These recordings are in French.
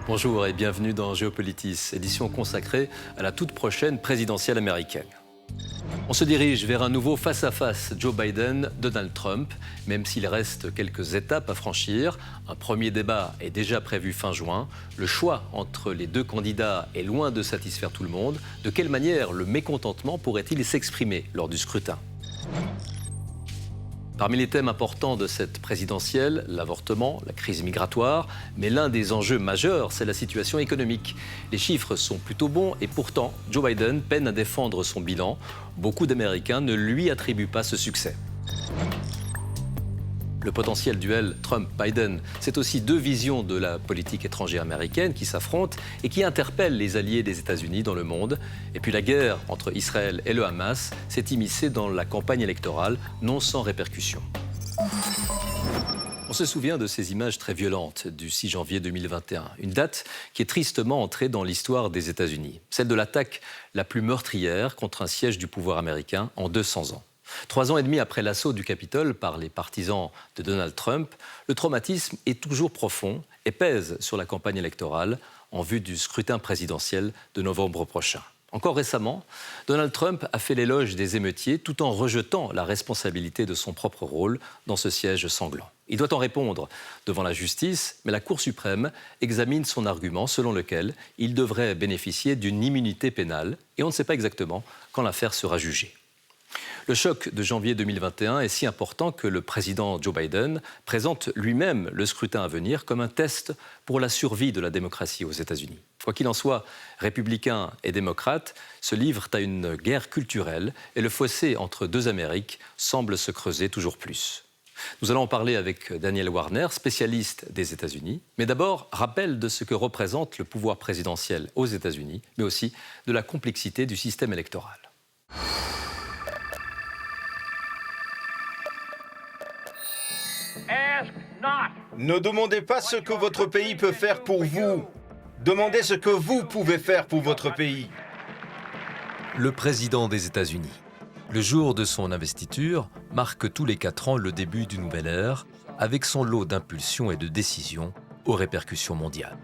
Bonjour et bienvenue dans Géopolitis, édition consacrée à la toute prochaine présidentielle américaine. On se dirige vers un nouveau face-à-face Joe Biden-Donald Trump, même s'il reste quelques étapes à franchir. Un premier débat est déjà prévu fin juin. Le choix entre les deux candidats est loin de satisfaire tout le monde. De quelle manière le mécontentement pourrait-il s'exprimer lors du scrutin ? Parmi les thèmes importants de cette présidentielle, l'avortement, la crise migratoire, mais l'un des enjeux majeurs, c'est la situation économique. Les chiffres sont plutôt bons et pourtant, Joe Biden peine à défendre son bilan. Beaucoup d'Américains ne lui attribuent pas ce succès. Le potentiel duel Trump-Biden, c'est aussi deux visions de la politique étrangère américaine qui s'affrontent et qui interpellent les alliés des États-Unis dans le monde. Et puis la guerre entre Israël et le Hamas s'est immiscée dans la campagne électorale, non sans répercussions. On se souvient de ces images très violentes du 6 janvier 2021, une date qui est tristement entrée dans l'histoire des États-Unis, celle de l'attaque la plus meurtrière contre un siège du pouvoir américain en 200 ans. 3 ans et demi après l'assaut du Capitole par les partisans de Donald Trump, le traumatisme est toujours profond et pèse sur la campagne électorale en vue du scrutin présidentiel de novembre prochain. Encore récemment, Donald Trump a fait l'éloge des émeutiers tout en rejetant la responsabilité de son propre rôle dans ce siège sanglant. Il doit en répondre devant la justice, mais la Cour suprême examine son argument selon lequel il devrait bénéficier d'une immunité pénale et on ne sait pas exactement quand l'affaire sera jugée. Le choc de janvier 2021 est si important que le président Joe Biden présente lui-même le scrutin à venir comme un test pour la survie de la démocratie aux États-Unis. Quoi qu'il en soit, républicains et démocrates se livrent à une guerre culturelle et le fossé entre deux Amériques semble se creuser toujours plus. Nous allons en parler avec Daniel Warner, spécialiste des États-Unis. Mais d'abord, rappel de ce que représente le pouvoir présidentiel aux États-Unis, mais aussi de la complexité du système électoral. Ne demandez pas ce que votre pays peut faire pour vous. Demandez ce que vous pouvez faire pour votre pays. Le président des États-Unis. Le jour de son investiture marque tous les 4 ans le début d'une nouvelle ère, avec son lot d'impulsions et de décisions aux répercussions mondiales.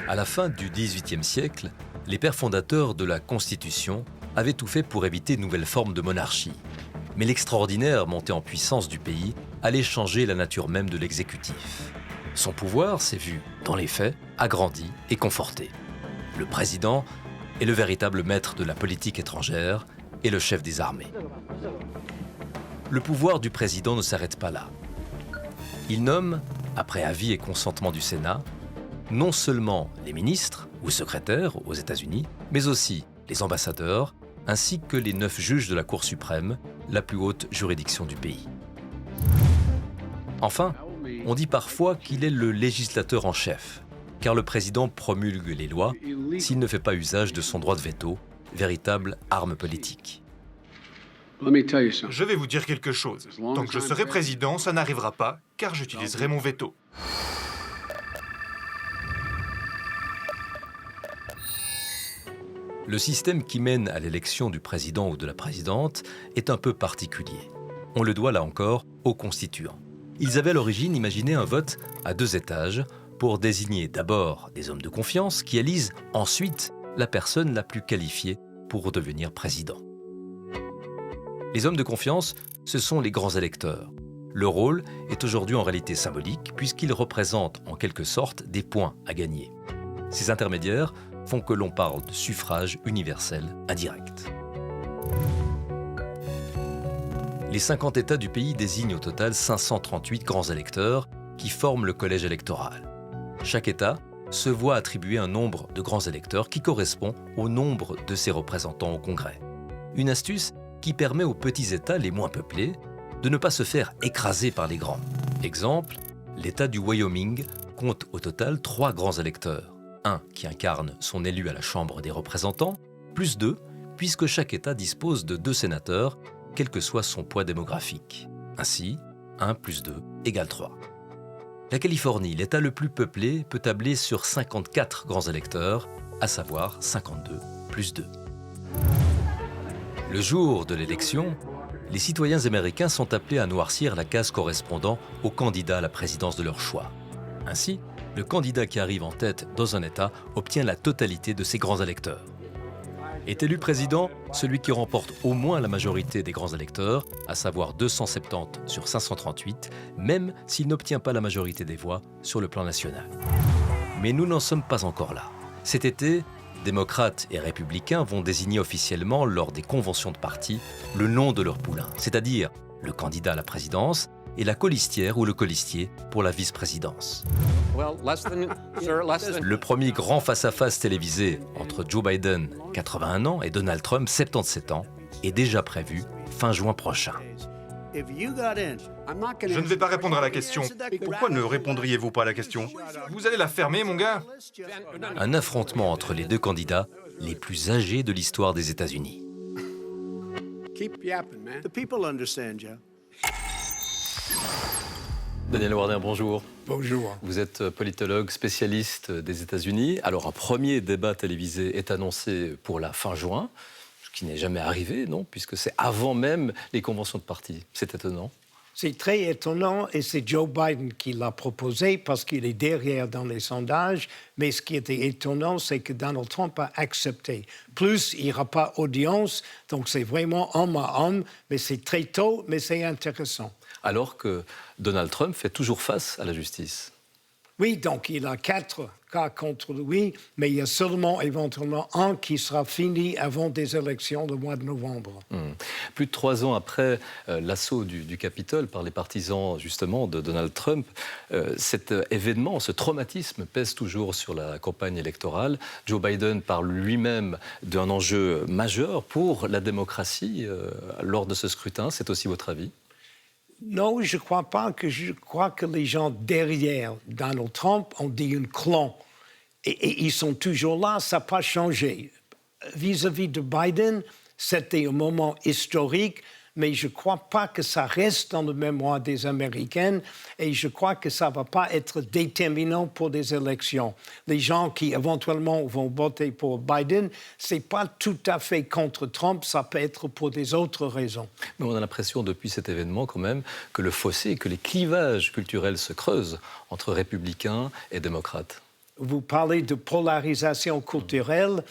À la fin du XVIIIe siècle, les pères fondateurs de la Constitution avaient tout fait pour éviter une nouvelle forme de monarchie. Mais l'extraordinaire montée en puissance du pays allait changer la nature même de l'exécutif. Son pouvoir s'est vu, dans les faits, agrandi et conforté. Le président est le véritable maître de la politique étrangère et le chef des armées. Le pouvoir du président ne s'arrête pas là. Il nomme, après avis et consentement du Sénat, non seulement les ministres ou secrétaires aux États-Unis, mais aussi les ambassadeurs, ainsi que les 9 juges de la Cour suprême, la plus haute juridiction du pays. Enfin, on dit parfois qu'il est le législateur en chef, car le président promulgue les lois s'il ne fait pas usage de son droit de veto, véritable arme politique. Je vais vous dire quelque chose. Tant que je serai président, ça n'arrivera pas, car j'utiliserai mon veto. Le système qui mène à l'élection du président ou de la présidente est un peu particulier. On le doit là encore aux constituants. Ils avaient à l'origine imaginé un vote à 2 étages pour désigner d'abord des hommes de confiance qui élisent ensuite la personne la plus qualifiée pour devenir président. Les hommes de confiance, ce sont les grands électeurs. Leur rôle est aujourd'hui en réalité symbolique puisqu'ils représentent en quelque sorte des points à gagner. Ces intermédiaires font que l'on parle de suffrage universel indirect. Les 50 États du pays désignent au total 538 grands électeurs qui forment le collège électoral. Chaque État se voit attribuer un nombre de grands électeurs qui correspond au nombre de ses représentants au Congrès. Une astuce qui permet aux petits États les moins peuplés de ne pas se faire écraser par les grands. Exemple, l'État du Wyoming compte au total 3 grands électeurs. Un qui incarne son élu à la Chambre des représentants, plus 2, puisque chaque État dispose de 2 sénateurs, quel que soit son poids démographique. Ainsi, 1 plus 2 égale 3. La Californie, l'État le plus peuplé, peut tabler sur 54 grands électeurs, à savoir 52 plus 2. Le jour de l'élection, les citoyens américains sont appelés à noircir la case correspondant au candidat à la présidence de leur choix. Ainsi, le candidat qui arrive en tête dans un État obtient la totalité de ses grands électeurs. Est élu président celui qui remporte au moins la majorité des grands électeurs, à savoir 270 sur 538, même s'il n'obtient pas la majorité des voix sur le plan national. Mais nous n'en sommes pas encore là. Cet été, démocrates et républicains vont désigner officiellement, lors des conventions de parti, le nom de leur poulain, c'est-à-dire le candidat à la présidence et la colistière ou le colistier pour la vice-présidence. Le premier grand face-à-face télévisé entre Joe Biden, 81 ans, et Donald Trump, 77 ans, est déjà prévu fin juin prochain. Je ne vais pas répondre à la question. Pourquoi ne répondriez-vous pas à la question? Vous allez la fermer, mon gars? Un affrontement entre les deux candidats les plus âgés de l'histoire des États-Unis. Daniel Warner, bonjour. Bonjour. Vous êtes politologue spécialiste des États-Unis. Alors, un premier débat télévisé est annoncé pour la fin juin, ce qui n'est jamais arrivé, non? Puisque c'est avant même les conventions de parti. C'est étonnant. C'est très étonnant et c'est Joe Biden qui l'a proposé parce qu'il est derrière dans les sondages. Mais ce qui était étonnant, c'est que Donald Trump a accepté. Plus, il n'y aura pas audience, donc c'est vraiment homme à homme. Mais c'est très tôt, mais c'est intéressant. Alors que Donald Trump fait toujours face à la justice. Oui, donc il a 4 cas contre lui, mais il y a seulement éventuellement un qui sera fini avant des élections le mois de novembre. Plus de 3 ans après l'assaut du Capitole par les partisans justement de Donald Trump, cet événement, ce traumatisme pèse toujours sur la campagne électorale. Joe Biden parle lui-même d'un enjeu majeur pour la démocratie lors de ce scrutin. C'est aussi votre avis ? Non, je ne crois pas. Je crois que les gens derrière Donald Trump ont dit un clan. Et ils sont toujours là, ça n'a pas changé. Vis-à-vis de Biden, c'était un moment historique, mais je ne crois pas que ça reste dans la mémoire des Américains et je crois que ça ne va pas être déterminant pour des élections. Les gens qui éventuellement vont voter pour Biden, ce n'est pas tout à fait contre Trump, ça peut être pour des autres raisons. Mais on a l'impression depuis cet événement quand même que le fossé, que les clivages culturels se creusent entre républicains et démocrates. Vous parlez de polarisation culturelle.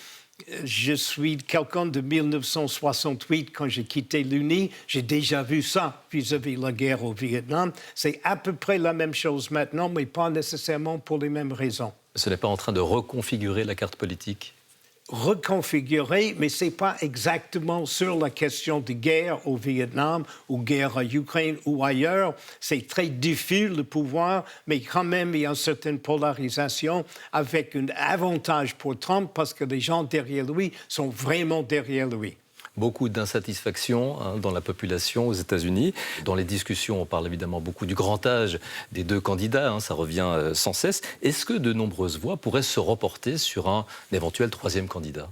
Je suis quelqu'un de 1968, quand j'ai quitté l'Uni. J'ai déjà vu ça vis-à-vis de la guerre au Vietnam. C'est à peu près la même chose maintenant, mais pas nécessairement pour les mêmes raisons. Ce n'est pas en train de reconfigurer la carte politique ? Reconfigurer, mais ce n'est pas exactement sur la question de guerre au Vietnam ou guerre en Ukraine ou ailleurs. C'est très diffus le pouvoir, mais quand même il y a une certaine polarisation avec un avantage pour Trump parce que les gens derrière lui sont vraiment derrière lui. Beaucoup d'insatisfaction dans la population aux États-Unis. Dans les discussions, on parle évidemment beaucoup du grand âge des deux candidats, ça revient sans cesse. Est-ce que de nombreuses voix pourraient se reporter sur un éventuel troisième candidat ?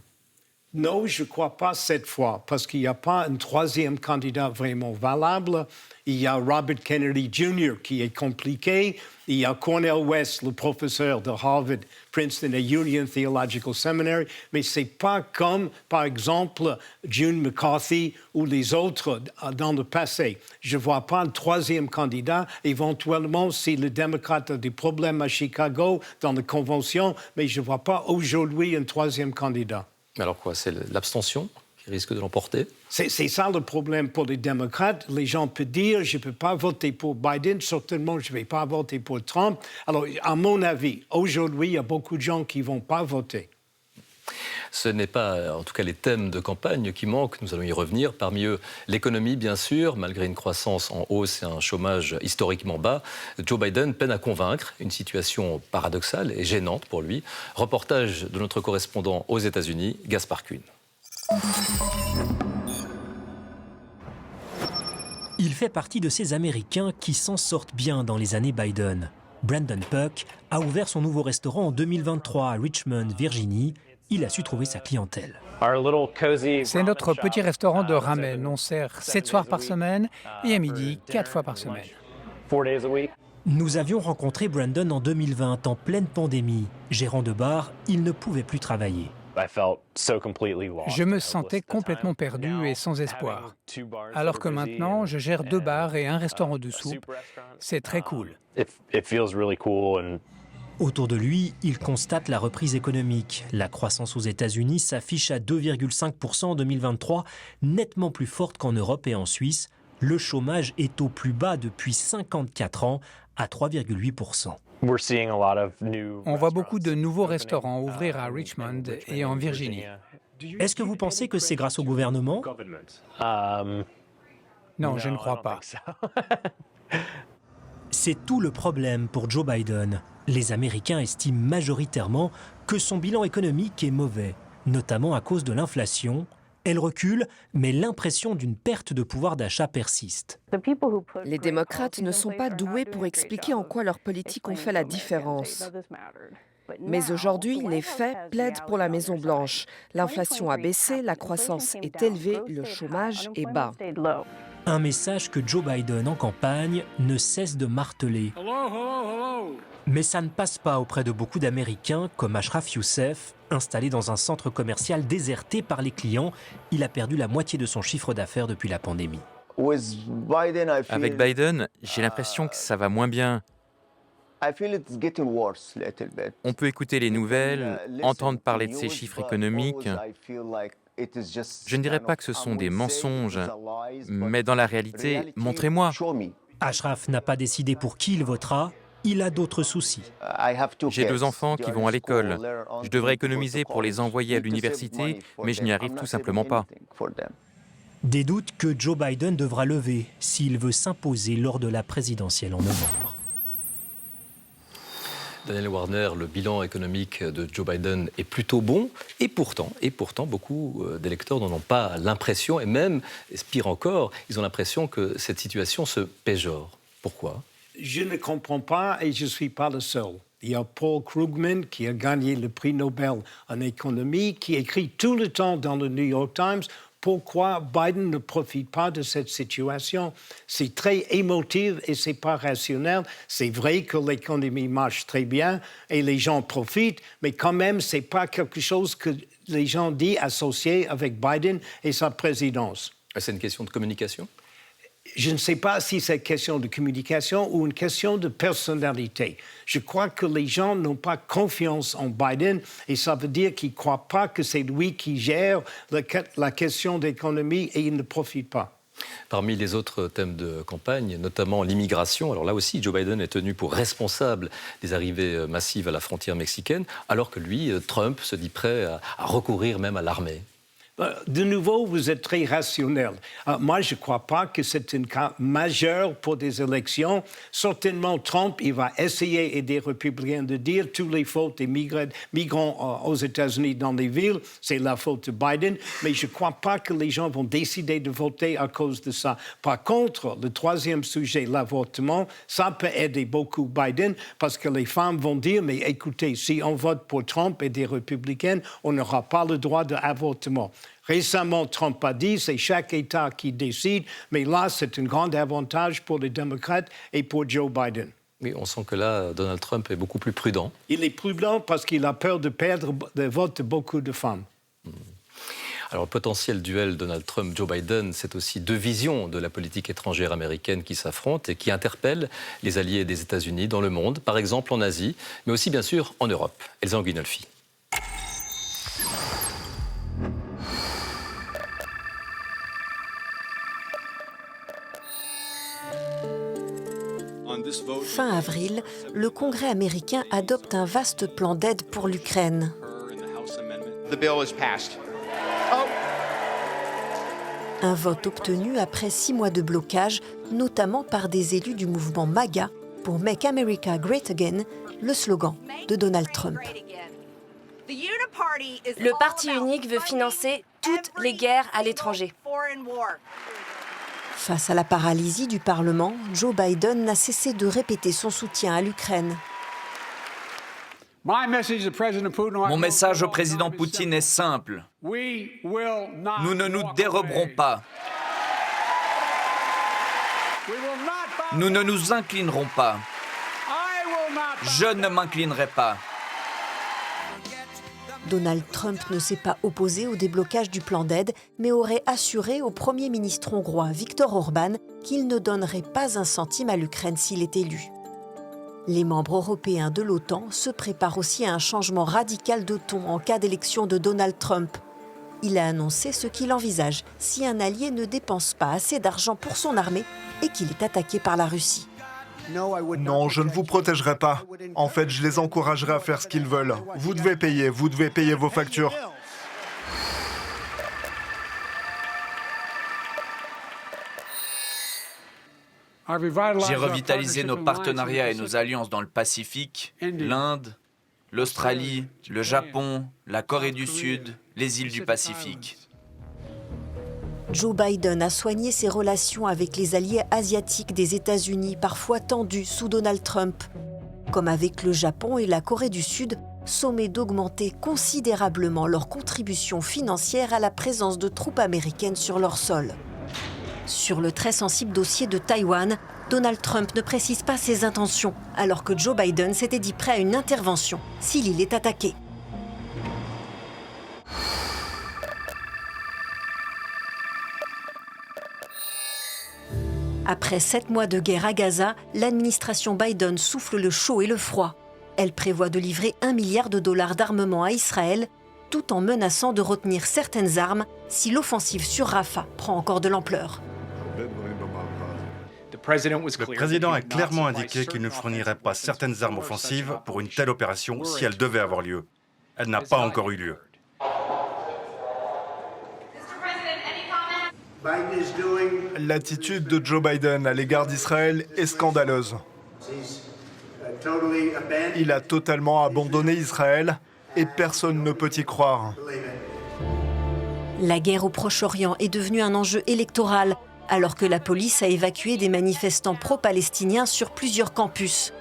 Non, je ne crois pas cette fois, parce qu'il n'y a pas un troisième candidat vraiment valable. Il y a Robert Kennedy Jr. qui est compliqué. Il y a Cornel West, le professeur de Harvard, Princeton et Union Theological Seminary. Mais ce n'est pas comme, par exemple, June McCarthy ou les autres dans le passé. Je ne vois pas un troisième candidat. Éventuellement, si le démocrate a des problèmes à Chicago dans la convention, mais je ne vois pas aujourd'hui un troisième candidat. Alors quoi, c'est l'abstention qui risque de l'emporter ? C'est ça le problème pour les démocrates. Les gens peuvent dire, je ne peux pas voter pour Biden, certainement je ne vais pas voter pour Trump. Alors, à mon avis, aujourd'hui, il y a beaucoup de gens qui ne vont pas voter. Ce n'est pas, en tout cas, les thèmes de campagne qui manquent. Nous allons y revenir. Parmi eux, l'économie, bien sûr. Malgré une croissance en hausse et un chômage historiquement bas, Joe Biden peine à convaincre. Une situation paradoxale et gênante pour lui. Reportage de notre correspondant aux États-Unis, Gaspard Kuhn. Il fait partie de ces Américains qui s'en sortent bien dans les années Biden. Brandon Puck a ouvert son nouveau restaurant en 2023 à Richmond, Virginie. Il a su trouver sa clientèle. C'est notre petit restaurant de ramen. On sert 7 soirs par semaine et à midi 4 fois par semaine. Nous avions rencontré Brandon en 2020, en pleine pandémie. Gérant de bar, il ne pouvait plus travailler. Je me sentais complètement perdu et sans espoir. Alors que maintenant, je gère 2 bars et un restaurant de soupe. C'est très cool. Autour de lui, il constate la reprise économique. La croissance aux États-Unis s'affiche à 2,5% en 2023, nettement plus forte qu'en Europe et en Suisse. Le chômage est au plus bas depuis 54 ans, à 3,8%. On voit beaucoup de nouveaux restaurants ouvrir à Richmond et en Virginie. Est-ce que vous pensez que c'est grâce au gouvernement ? Non, je ne crois pas. C'est tout le problème pour Joe Biden. Les Américains estiment majoritairement que son bilan économique est mauvais, notamment à cause de l'inflation. Elle recule, mais l'impression d'une perte de pouvoir d'achat persiste. Les démocrates ne sont pas doués pour expliquer en quoi leurs politiques ont fait la différence. Mais aujourd'hui, les faits plaident pour la Maison-Blanche. L'inflation a baissé, la croissance est élevée, le chômage est bas. Un message que Joe Biden en campagne ne cesse de marteler. Mais ça ne passe pas auprès de beaucoup d'Américains comme Ashraf Youssef, installé dans un centre commercial déserté par les clients. Il a perdu la moitié de son chiffre d'affaires depuis la pandémie. Avec Biden, j'ai l'impression que ça va moins bien. On peut écouter les nouvelles, entendre parler de ces chiffres économiques. Je ne dirais pas que ce sont des mensonges, mais dans la réalité, montrez-moi. Ashraf n'a pas décidé pour qui il votera. Il a d'autres soucis. J'ai 2 enfants qui vont à l'école. Je devrais économiser pour les envoyer à l'université, mais je n'y arrive tout simplement pas. Des doutes que Joe Biden devra lever s'il veut s'imposer lors de la présidentielle en novembre. Daniel Warner, le bilan économique de Joe Biden est plutôt bon, et pourtant beaucoup d'électeurs n'en ont pas l'impression, et même, pire encore, ils ont l'impression que cette situation se péjore. Pourquoi ? Je ne comprends pas et je ne suis pas le seul. Il y a Paul Krugman qui a gagné le prix Nobel en économie, qui écrit tout le temps dans le New York Times pourquoi Biden ne profite pas de cette situation. C'est très émotif et c'est pas rationnel. C'est vrai que l'économie marche très bien et les gens profitent, mais quand même, c'est pas quelque chose que les gens disent associé avec Biden et sa présidence. C'est une question de communication ? Je ne sais pas si c'est une question de communication ou une question de personnalité. Je crois que les gens n'ont pas confiance en Biden et ça veut dire qu'ils ne croient pas que c'est lui qui gère la question d'économie et il ne profite pas. Parmi les autres thèmes de campagne, notamment l'immigration, alors là aussi, Joe Biden est tenu pour responsable des arrivées massives à la frontière mexicaine, alors que lui, Trump, se dit prêt à recourir même à l'armée. De nouveau, vous êtes très rationnel. Moi, je ne crois pas que c'est un cas majeur pour des élections. Certainement, Trump, il va essayer d'aider les républicains de dire toutes les fautes des migrants aux États-Unis dans les villes, c'est la faute de Biden. Mais je ne crois pas que les gens vont décider de voter à cause de ça. Par contre, le troisième sujet, l'avortement, ça peut aider beaucoup Biden parce que les femmes vont dire, mais écoutez, si on vote pour Trump et des républicains, on n'aura pas le droit de l'avortement. Récemment, Trump a dit c'est chaque État qui décide, mais là, c'est un grand avantage pour les démocrates et pour Joe Biden. Oui, on sent que là, Donald Trump est beaucoup plus prudent. Il est prudent parce qu'il a peur de perdre le vote de beaucoup de femmes. Alors, le potentiel duel Donald Trump-Joe Biden, c'est aussi 2 visions de la politique étrangère américaine qui s'affrontent et qui interpellent les alliés des États-Unis dans le monde, par exemple en Asie, mais aussi, bien sûr, en Europe. Elsa Anguinolfi. Fin avril, le Congrès américain adopte un vaste plan d'aide pour l'Ukraine. Un vote obtenu après 6 mois de blocage, notamment par des élus du mouvement MAGA pour Make America Great Again, le slogan de Donald Trump. Le parti unique veut financer toutes les guerres à l'étranger. Face à la paralysie du Parlement, Joe Biden n'a cessé de répéter son soutien à l'Ukraine. Mon message au président Poutine est simple. Nous ne nous déroberons pas. Nous ne nous inclinerons pas. Je ne m'inclinerai pas. Donald Trump ne s'est pas opposé au déblocage du plan d'aide, mais aurait assuré au Premier ministre hongrois Viktor Orban qu'il ne donnerait pas un centime à l'Ukraine s'il est élu. Les membres européens de l'OTAN se préparent aussi à un changement radical de ton en cas d'élection de Donald Trump. Il a annoncé ce qu'il envisage si un allié ne dépense pas assez d'argent pour son armée et qu'il est attaqué par la Russie. Non, je ne vous protégerai pas. En fait, je les encouragerai à faire ce qu'ils veulent. Vous devez payer vos factures. J'ai revitalisé nos partenariats et nos alliances dans le Pacifique, l'Inde, l'Australie, le Japon, la Corée du Sud, les îles du Pacifique. Joe Biden a soigné ses relations avec les alliés asiatiques des États-Unis, parfois tendues sous Donald Trump. Comme avec le Japon et la Corée du Sud, sommés d'augmenter considérablement leur contribution financière à la présence de troupes américaines sur leur sol. Sur le très sensible dossier de Taïwan, Donald Trump ne précise pas ses intentions, alors que Joe Biden s'était dit prêt à une intervention si l'île est attaquée. Après 7 mois de guerre à Gaza, l'administration Biden souffle le chaud et le froid. Elle prévoit de livrer $1 milliard d'armement à Israël, tout en menaçant de retenir certaines armes si l'offensive sur Rafah prend encore de l'ampleur. Le président a clairement indiqué qu'il ne fournirait pas certaines armes offensives pour une telle opération si elle devait avoir lieu. Elle n'a pas encore eu lieu. L'attitude de Joe Biden à l'égard d'Israël est scandaleuse. Il a totalement abandonné Israël et personne ne peut y croire. La guerre au Proche-Orient est devenue un enjeu électoral, alors que la police a évacué des manifestants pro-palestiniens sur plusieurs campus.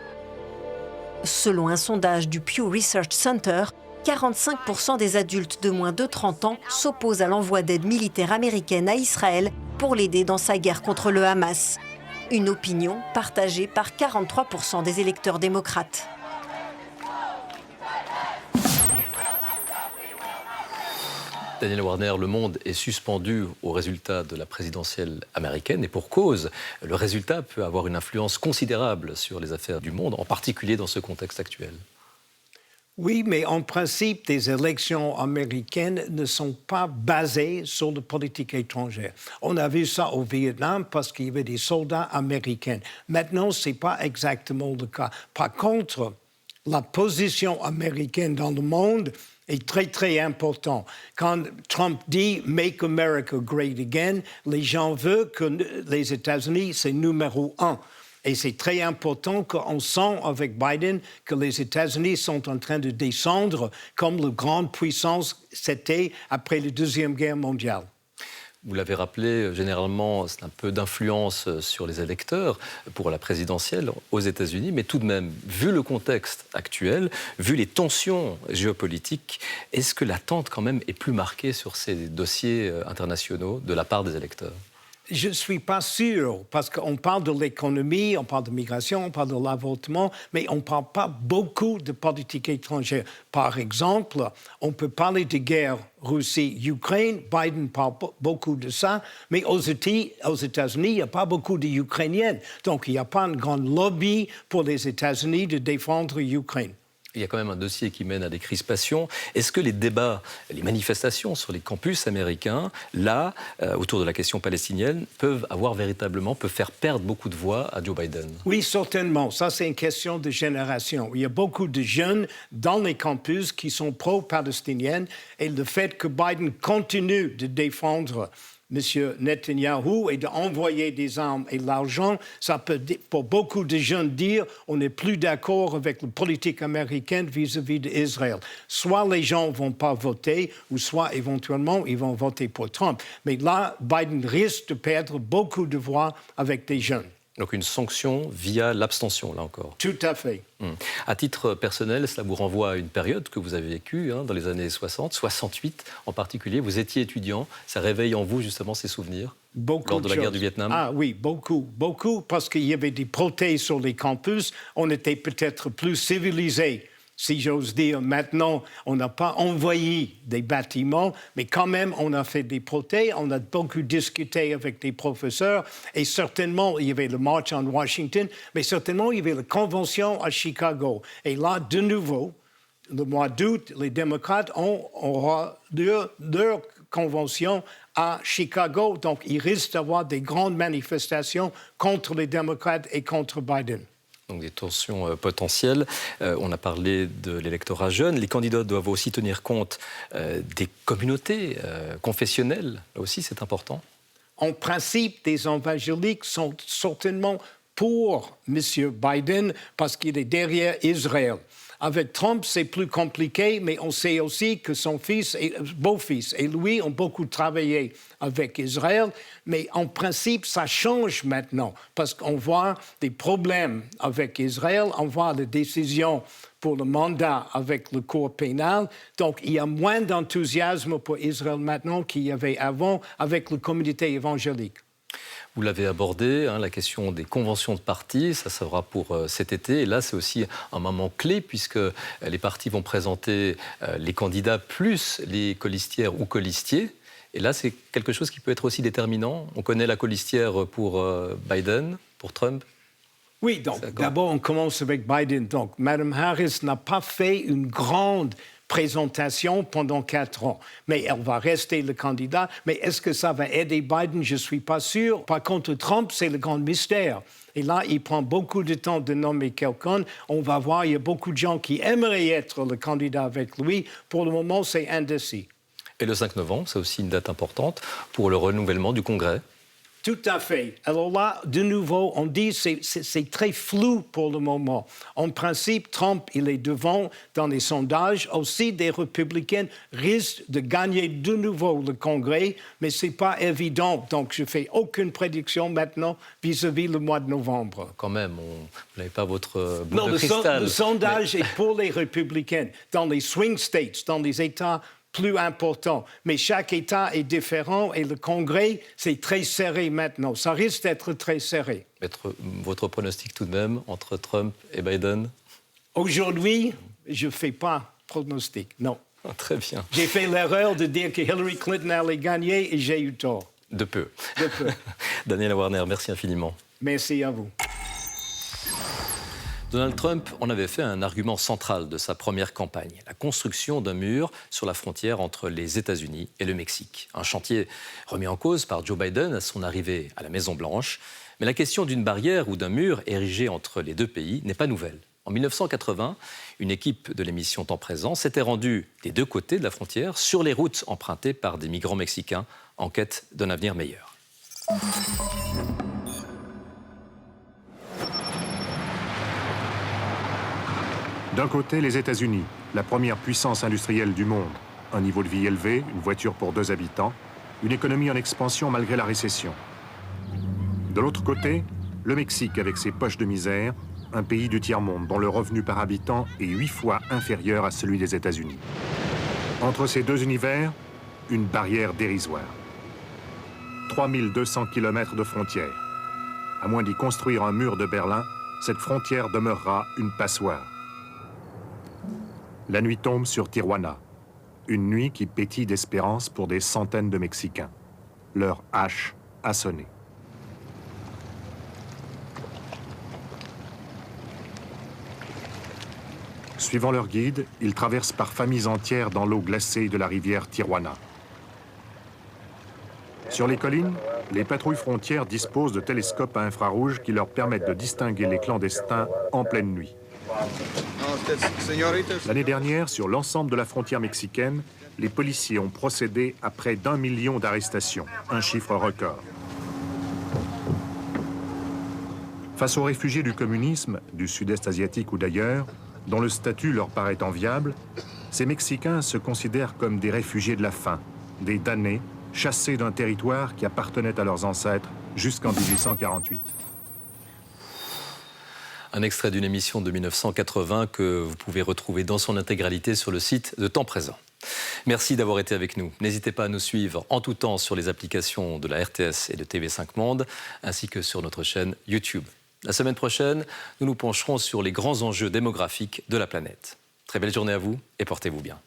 Selon un sondage du Pew Research Center, 45% des adultes de moins de 30 ans s'opposent à l'envoi d'aide militaire américaine à Israël pour l'aider dans sa guerre contre le Hamas. Une opinion partagée par 43% des électeurs démocrates. Daniel Warner, le monde est suspendu au résultat de la présidentielle américaine et pour cause, le résultat peut avoir une influence considérable sur les affaires du monde, en particulier dans ce contexte actuel. Oui, mais en principe, les élections américaines ne sont pas basées sur la politique étrangère. On a vu ça au Vietnam parce qu'il y avait des soldats américains. Maintenant, ce n'est pas exactement le cas. Par contre, la position américaine dans le monde est très, très importante. Quand Trump dit « Make America Great Again », les gens veulent que les États-Unis, c'est numéro 1. Et c'est très important qu'on sent avec Biden que les États-Unis sont en train de descendre comme la grande puissance c'était après la Deuxième Guerre mondiale. Vous l'avez rappelé, généralement, c'est un peu d'influence sur les électeurs pour la présidentielle aux États-Unis, mais tout de même, vu le contexte actuel, vu les tensions géopolitiques, est-ce que l'attente quand même est plus marquée sur ces dossiers internationaux de la part des électeurs ? Je ne suis pas sûr, parce qu'on parle de l'économie, on parle de migration, on parle de l'avortement, mais on ne parle pas beaucoup de politique étrangère. Par exemple, on peut parler de guerre Russie-Ukraine, Biden parle beaucoup de ça, mais aux États-Unis, il n'y a pas beaucoup d'Ukrainiennes. Donc, il n'y a pas un grand lobby pour les États-Unis de défendre l'Ukraine. Il y a quand même un dossier qui mène à des crispations. Est-ce que les débats, les manifestations sur les campus américains, là, autour de la question palestinienne, peuvent faire perdre beaucoup de voix à Joe Biden? Oui, certainement. Ça, c'est une question de génération. Il y a beaucoup de jeunes dans les campus qui sont pro-palestiniens et le fait que Biden continue de défendre M. Netanyahou et d'envoyer des armes et de l'argent, ça peut, pour beaucoup de jeunes, dire on n'est plus d'accord avec la politique américaine vis-à-vis d'Israël. Soit les gens ne vont pas voter, ou soit éventuellement ils vont voter pour Trump. Mais là, Biden risque de perdre beaucoup de voix avec des jeunes. Donc une sanction via l'abstention, là encore. Tout à fait. À titre personnel, cela vous renvoie à une période que vous avez vécue dans les années 60, 68 en particulier. Vous étiez étudiant, ça réveille en vous justement ces souvenirs lors de la guerre du Vietnam? Ah oui, beaucoup, parce qu'il y avait des protestes sur les campus. On était peut-être plus civilisés si j'ose dire. Maintenant, on n'a pas envoyé des bâtiments, mais quand même, on a fait des protèges, on a beaucoup discuté avec des professeurs, et certainement, il y avait le march en Washington, mais certainement, il y avait la convention à Chicago. Et là, de nouveau, le mois d'août, les démocrates auront leur convention à Chicago, donc il risque d'avoir des grandes manifestations contre les démocrates et contre Biden. Donc des tensions potentielles. On a parlé de l'électorat jeune. Les candidats doivent aussi tenir compte des communautés confessionnelles. Là aussi, c'est important. En principe, des évangéliques sont certainement pour M. Biden parce qu'il est derrière Israël. Avec Trump, c'est plus compliqué, mais on sait aussi que son fils, beau-fils, et lui ont beaucoup travaillé avec Israël. Mais en principe, ça change maintenant, parce qu'on voit des problèmes avec Israël, on voit des décisions pour le mandat avec le cour pénal. Donc, il y a moins d'enthousiasme pour Israël maintenant qu'il y avait avant avec la communauté évangélique. Vous l'avez abordé, la question des conventions de partis, ça sera pour cet été. Et là, c'est aussi un moment clé puisque les partis vont présenter les candidats plus les colistières ou colistiers. Et là, c'est quelque chose qui peut être aussi déterminant. On connaît la colistière pour Biden, pour Trump. Oui, donc d'abord, on commence avec Biden. Donc, Mme Harris n'a pas fait une grande présentation pendant 4 ans. Mais elle va rester le candidat. Mais est-ce que ça va aider Biden? Je ne suis pas sûr. Par contre, Trump, c'est le grand mystère. Et là, il prend beaucoup de temps de nommer quelqu'un. On va voir, il y a beaucoup de gens qui aimeraient être le candidat avec lui. Pour le moment, c'est indécis. Et le 5 novembre, c'est aussi une date importante pour le renouvellement du Congrès. Tout à fait. Alors là, de nouveau, on dit que c'est très flou pour le moment. En principe, Trump, il est devant dans les sondages. Aussi, des républicains risquent de gagner de nouveau le Congrès, mais ce n'est pas évident. Donc, je ne fais aucune prédiction maintenant vis-à-vis le mois de novembre. Quand même, vous n'avez pas votre boule de cristal. Non, le sondage est pour les républicains. Dans les swing states, dans les États plus important. Mais chaque État est différent et le Congrès, c'est très serré maintenant. Ça risque d'être très serré. Votre pronostic tout de même entre Trump et Biden? Aujourd'hui, je ne fais pas pronostic, non. Ah, très bien. J'ai fait l'erreur de dire que Hillary Clinton allait gagner et j'ai eu tort. De peu. De peu. Daniel Warner, merci infiniment. Merci à vous. Donald Trump en avait fait un argument central de sa première campagne, la construction d'un mur sur la frontière entre les États-Unis et le Mexique. Un chantier remis en cause par Joe Biden à son arrivée à la Maison-Blanche. Mais la question d'une barrière ou d'un mur érigé entre les deux pays n'est pas nouvelle. En 1980, une équipe de l'émission Temps présent s'était rendue des deux côtés de la frontière sur les routes empruntées par des migrants mexicains en quête d'un avenir meilleur. D'un côté, les États-Unis, la première puissance industrielle du monde. Un niveau de vie élevé, une voiture pour 2 habitants, une économie en expansion malgré la récession. De l'autre côté, le Mexique avec ses poches de misère, un pays du tiers-monde dont le revenu par habitant est 8 fois inférieur à celui des États-Unis. Entre ces deux univers, une barrière dérisoire. 3200 km de frontière. À moins d'y construire un mur de Berlin, cette frontière demeurera une passoire. La nuit tombe sur Tijuana, une nuit qui pétille d'espérance pour des centaines de Mexicains. Leur hache a sonné. Suivant leur guide, ils traversent par familles entières dans l'eau glacée de la rivière Tijuana. Sur les collines, les patrouilles frontières disposent de télescopes à infrarouge qui leur permettent de distinguer les clandestins en pleine nuit. L'année dernière, sur l'ensemble de la frontière mexicaine, les policiers ont procédé à près d'1 million d'arrestations, un chiffre record. Face aux réfugiés du communisme, du sud-est asiatique ou d'ailleurs, dont le statut leur paraît enviable, ces Mexicains se considèrent comme des réfugiés de la faim, des damnés, chassés d'un territoire qui appartenait à leurs ancêtres jusqu'en 1848. Un extrait d'une émission de 1980 que vous pouvez retrouver dans son intégralité sur le site de Temps présent. Merci d'avoir été avec nous. N'hésitez pas à nous suivre en tout temps sur les applications de la RTS et de TV5 Monde, ainsi que sur notre chaîne YouTube. La semaine prochaine, nous nous pencherons sur les grands enjeux démographiques de la planète. Très Très belle journée à vous et portez-vous bien.